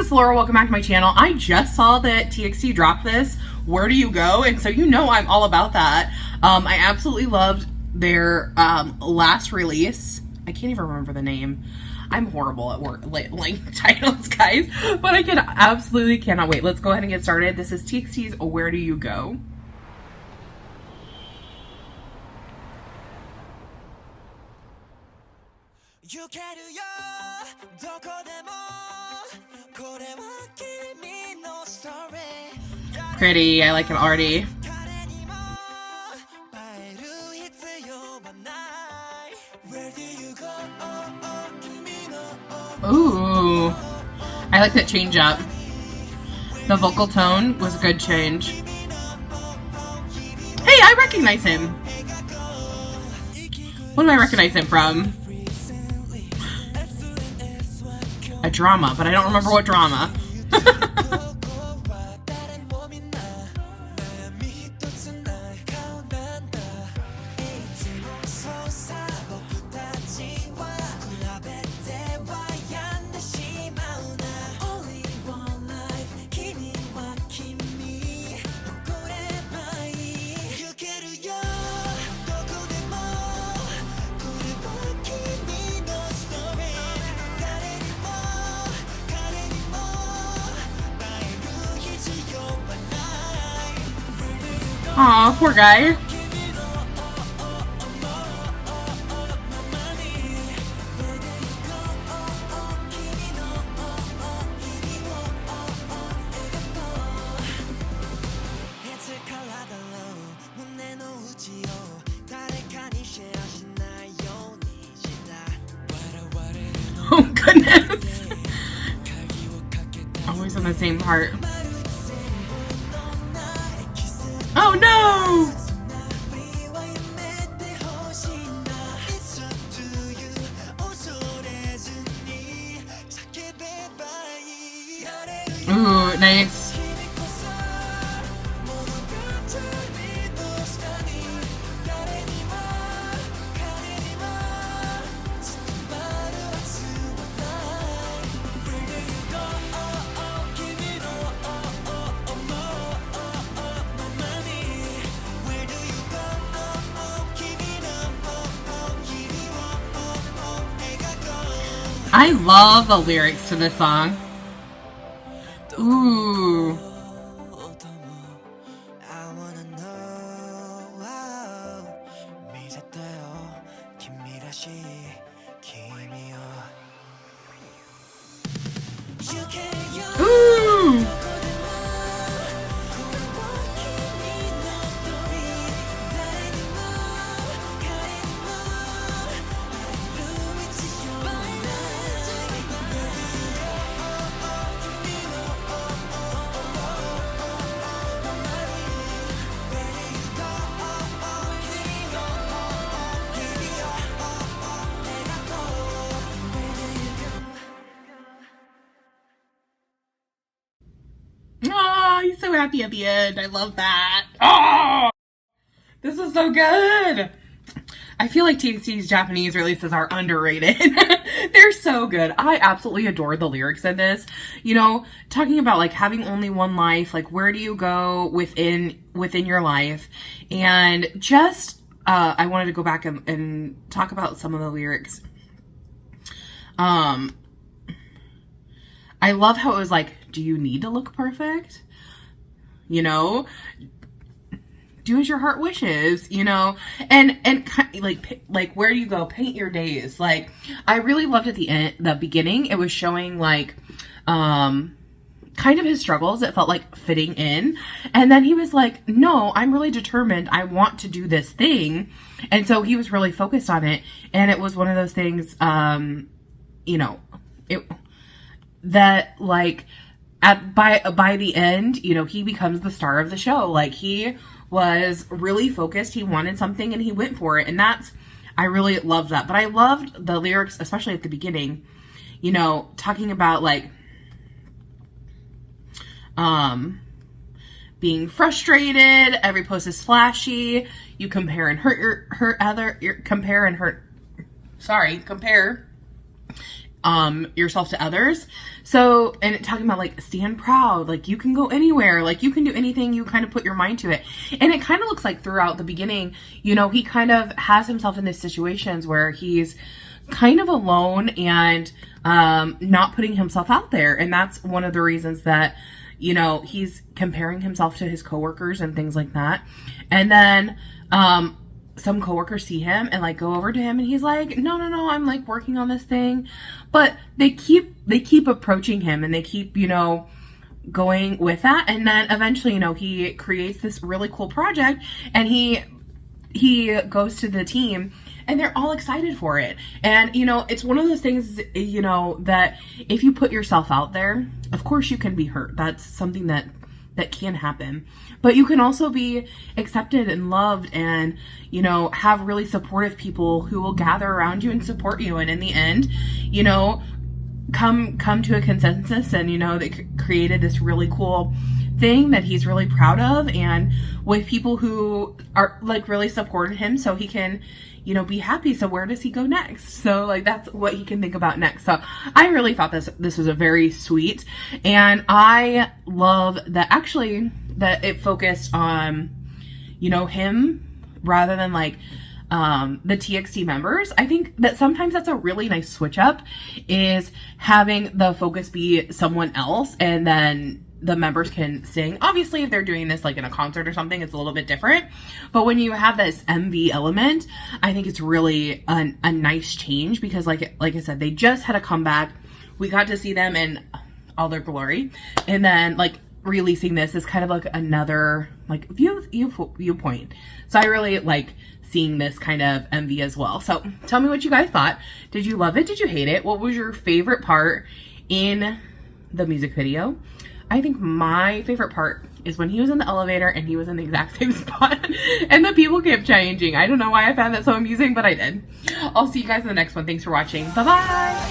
is Laura. Welcome back to my channel. I just saw that TXT dropped this, Where Do You Go? And so you know I'm all about that. I absolutely loved their last release. I can't even remember the name. I'm horrible at like titles, guys, but I absolutely cannot wait. Let's go ahead and get started. This is TXT's Where Do You Go? Pretty, I like it already. Ooh, I like that change up. The vocal tone was a good change. Hey, I recognize him. What do I recognize him from? A drama, but I don't remember what drama. Aw, poor guy. Oh goodness. Always on the same part. Oh no! Ooh, nice. I love the lyrics to this song. Ooh. Ooh. Oh, he's so happy at the end. I love that. Oh, this is so good. I feel like TXT's Japanese releases are underrated. They're so good. I absolutely adore the lyrics in this. You know, talking about like having only one life, like where do you go within your life, and just I wanted to go back and talk about some of the lyrics. I love how it was like, do you need to look perfect? You know, do as your heart wishes, you know, and like where do you go? Paint your days. Like, I really loved at the beginning, it was showing like, kind of his struggles. It felt like fitting in. And then he was like, no, I'm really determined. I want to do this thing. And so he was really focused on it. And it was one of those things, you know, that like by the end, you know, he becomes the star of the show. Like, he was really focused. He wanted something and he went for it. And I really loved that. But I loved the lyrics, especially at the beginning, you know, talking about like, being frustrated. Every post is flashy. You compare and compare. yourself to others. So, and talking about like stand proud, like you can go anywhere, like you can do anything, you kind of put your mind to it. And it kind of looks like throughout the beginning, you know, he kind of has himself in these situations where he's kind of alone and not putting himself out there. And that's one of the reasons that, you know, he's comparing himself to his coworkers and things like that. And then some coworkers see him and like go over to him and he's like, no, I'm like working on this thing. But they keep approaching him and they keep, you know, going with that. And then eventually, you know, he creates this really cool project and he goes to the team and they're all excited for it. And, you know, it's one of those things, you know, that if you put yourself out there, of course you can be hurt. That's something that can happen. But you can also be accepted and loved and, you know, have really supportive people who will gather around you and support you. And in the end, you know, come to a consensus and, you know, they created this really cool thing that he's really proud of and with people who are like really supported him so he can, you know, be happy. So where does he go next? So like that's what he can think about next. So I really thought this was a very sweet, and I love that actually that it focused on, you know, him rather than like the TXT members. I think that sometimes that's a really nice switch up, is having the focus be someone else and then the members can sing. Obviously, if they're doing this like in a concert or something, it's a little bit different. But when you have this MV element, I think it's really a nice change because like I said, they just had a comeback. We got to see them in all their glory. And then like releasing this is kind of like another like viewpoint. So I really like seeing this kind of MV as well. So tell me what you guys thought. Did you love it? Did you hate it? What was your favorite part in the music video? I think my favorite part is when he was in the elevator and he was in the exact same spot and the people kept changing. I don't know why I found that so amusing, but I did. I'll see you guys in the next one. Thanks for watching. Bye-bye.